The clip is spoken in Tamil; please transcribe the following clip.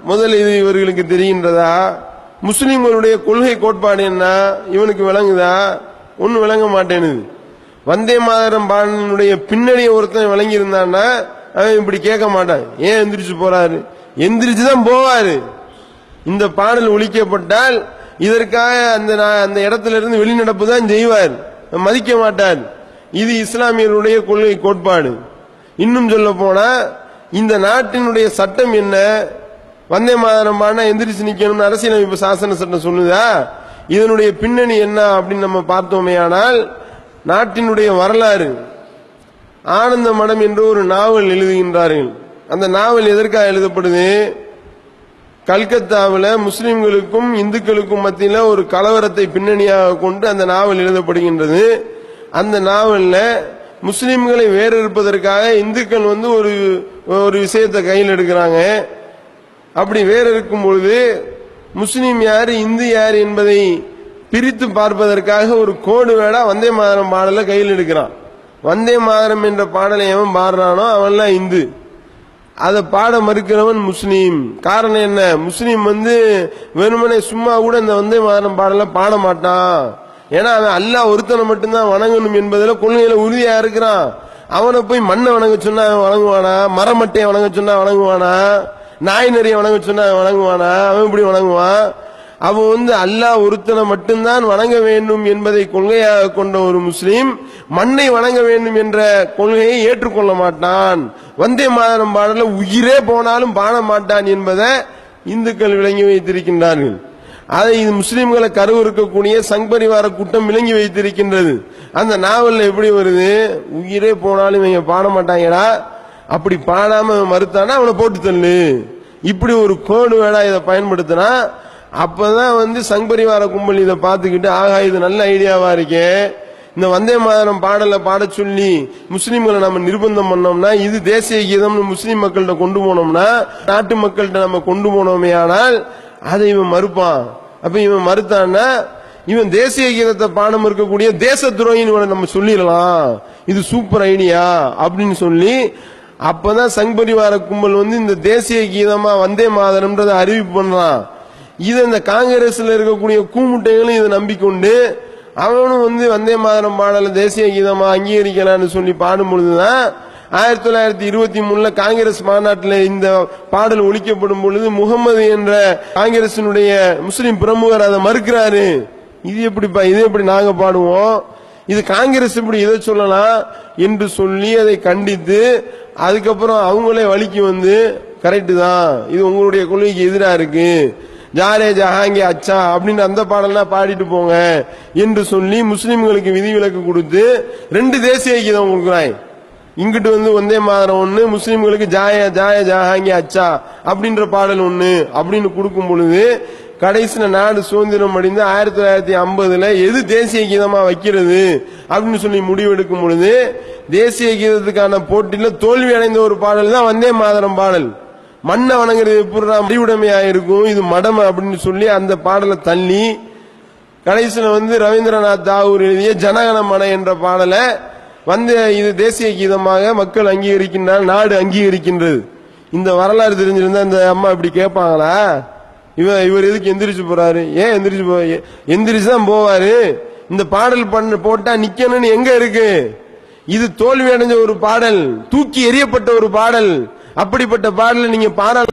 முதல் இது இவர்களுக்கு தெரிகின்றதா? முஸ்லிம்களுடைய கொள்கை கோட்பாடு என்ன இவனுக்கு விளங்குதா? ஒன்னு விளங்க மாட்டேனுது. வந்தே மாதரம் பாடலினுடைய பின்னணியை ஒருத்தன் விளங்கி இருந்தான்னா அவன் இப்படி கேட்க மாட்டான். ஏன் எந்திரிச்சு போறாரு? எந்திரிச்சுதான் போவாரு. இந்த பாடல் ஒழிக்கப்பட்டால் இதற்காக அந்த இடத்துல இருந்து வெளிநடப்பு தான் செய்வார், மதிக்க மாட்டார். இது இஸ்லாமியர்களுடைய கொள்கை கோட்பாடு. இன்னும் சொல்ல போனா இந்த நாட்டினுடைய சட்டம் என்ன? வந்தே மாதரம் பாடினா எந்திரிச்சு நிக்கணும்னு அரசியலமைப்பு சாசன சட்டம் சொல்லுதா? இதனுடைய பின்னணி என்ன அப்படின்னு நம்ம பார்த்தோமே ஆனால், நாட்டினுடைய வரலாறு ஆனந்த மடம் என்று ஒரு நாவல் எழுதுகின்றார்கள். அந்த நாவல் எதற்காக எழுதப்படுது? கல்கத்தாவில் முஸ்லிம்களுக்கும் இந்துக்களுக்கும் மத்தியில் ஒரு கலவரத்தை பின்னணியாக கொண்டு அந்த நாவல் எழுதப்படுகின்றது. அந்த நாவல்ல முஸ்லிம்களை வேறு இருப்பதற்காக இந்துக்கள் ஒரு விஷயத்தை கையில் எடுக்கிறாங்க. அப்படி வேறு இருக்கும் பொழுது முஸ்லிம் யாரு இந்து யாரு என்பதை பிரித்து பார்ப்பதற்காக ஒரு கோடு வேடா வந்தே மாதரம் பாடலை கையில் எடுக்கிறான். வந்தே மாதரம் என்ற பாடலை எவன் பாடுறானோ அவன்லாம் இந்து, அதை பாட மறுக்கிறவன் முஸ்லீம். காரணம் என்ன? முஸ்லீம் வெறுமனே சும்மா கூட இந்த வந்தே மாதரம் பாடல பாட மாட்டான். ஏன்னா அவன் அல்லாஹ் ஒருத்தனை மட்டும்தான் வணங்கணும் என்பதில் கொள்கையில உறுதியா இருக்கிறான். அவனை போய் மண்ணை வணங்க சொன்னா அவன் வணங்குவானா? மரமட்டையை வணங்க சொன்னா வணங்குவானா? நாய் நிறைய வணங்க சொன்னா அவன் வணங்குவானா? அவன் இப்படி வணங்குவான். அவன் அல்லாஹ் ஒருத்தனை மட்டும்தான் வணங்க வேண்டும் என்பதை கொள்கையாக கொண்ட ஒரு முஸ்லீம் மண்ணை வணங்க வேண்டும் என்ற கொள்கையை ஏற்றுக்கொள்ள மாட்டான். வந்தே மாதரம் பாடல உயிரே போனாலும் பாட மாட்டான் என்பதை இந்துக்கள் விளங்கி வைத்திருக்கின்றார்கள். அதை இது முஸ்லிம்களை கருவறுக்கக்கூடிய சங்பரிவார கூட்டம் விளங்கி வைத்திருக்கின்றது. அந்த நாவல்ல எப்படி வருது? உயிரே போனாலும் இவங்க பாட மாட்டாங்கடா, அப்படி பாடாம மறுத்தானா அவனை போட்டு தள்ளு. இப்படி ஒரு கோடு வேடா இதை பயன்படுத்தினா அப்பதான் சங்பரிவார கும்பல் இதை பார்த்துக்கிட்டு ஆகா இது நல்ல ஐடியாவா இருக்கே, இந்த வந்தே மாதரம் பாடல பாட சொல்லி முஸ்லிம்களை நம்ம நிர்பந்தம் பண்ணோம்னா, இது தேசிய கீதம்னு முஸ்லிம் மக்கள்கிட்ட கொண்டு போனோம்னா, நாட்டு மக்கள்கிட்ட நம்ம கொண்டு போனோமே ஆனால் அதை இவன் மறுப்பான். அப்ப இவன் மறுத்தான்னா இவன் தேசிய கீதத்தை பாடம் இருக்கக்கூடிய தேச துரோகின்னு நம்ம சொல்லிடலாம். இது சூப்பர் ஐடியா அப்படின்னு சொல்லி அப்பதான் சங்பரிவார கும்பல் இந்த தேசிய கீதமா வந்தே மாதரம்ன்றதை அறிவிப்பு பண்றான். இது இந்த காங்கிரஸ்ல இருக்கக்கூடிய கூமுட்டைகளும் இதை நம்பிக்கொண்டு அவனும் வந்தே மாதரம் பாடல தேசிய கீதமா அங்கீகரிக்கலான்னு சொல்லி பாடும் பொழுதுதான் 1923 காங்கிரஸ் மாநாட்டில் இந்த பாடல் ஒழிக்கப்படும் பொழுது முகமது என்ற காங்கிரசினுடைய முஸ்லிம் பிரமுகர் அதை மறுக்கிறாரு. இது எப்படிப்பா, இது எப்படி நாங்க பாடுவோம், இது காங்கிரஸ் இப்படி இதை சொல்லலாம் என்று சொல்லி அதை கண்டித்து அதுக்கப்புறம் அவங்களே வலிக்கு கரெக்டு தான், இது உங்களுடைய கொள்கைக்கு எதிராக இருக்கு, ஜாரே ஜஹாங்கே அச்சா அப்படின்னு அந்த பாடலாம் பாடிட்டு போங்க என்று சொல்லி முஸ்லிம்களுக்கு விதிவிலக்கு கொடுத்து 2 தேசிய கீதம் கொடுக்குறாங்க. இங்கிட்டு வந்தே மாதரம் ஒண்ணு, முஸ்லிம்களுக்கு ஜாய ஜாய ஜஹாங்கே அச்சா அப்படின்ற பாடல் ஒண்ணு அப்படின்னு கொடுக்கும் பொழுது கடைசியில நாடு சுதந்திரம் அடைந்து 1950 எது தேசிய கீதமா வைக்கிறது அப்படின்னு சொல்லி முடிவெடுக்கும் பொழுது தேசிய கீதத்துக்கான போட்டியில தோல்வி அடைந்த ஒரு பாடல் தான் வந்தே மாதரம் பாடல். மண்ணை வணங்குறது எப்படி முடிவுடைமையா இருக்கும், இது மடமை அப்படின்னு சொல்லி அந்த பாடலை தள்ளி கடைசியில ரவீந்திரநாத் தாகூர் எழுதிய ஜனகணமன என்ற பாடலை இது தேசிய கீதமாக மக்கள் அங்கீகரிக்கின்றார், நாடு அங்கீகரிக்கின்றது. இந்த வரலாறு தெரிஞ்சிருந்தா இந்த அம்மா இப்படி கேட்பாங்களா? இவர் எதுக்கு எந்திரிச்சு போறாரு? ஏன் எந்திரிச்சு தான் போவாரு. இந்த பாடல் போட்டா நிக்கணும்னு எங்க இருக்கு? இது தோல்வி அடைஞ்ச ஒரு பாடல், தூக்கி எறியப்பட்ட ஒரு பாடல். அப்படிப்பட்ட பாடலை நீங்க பாடல்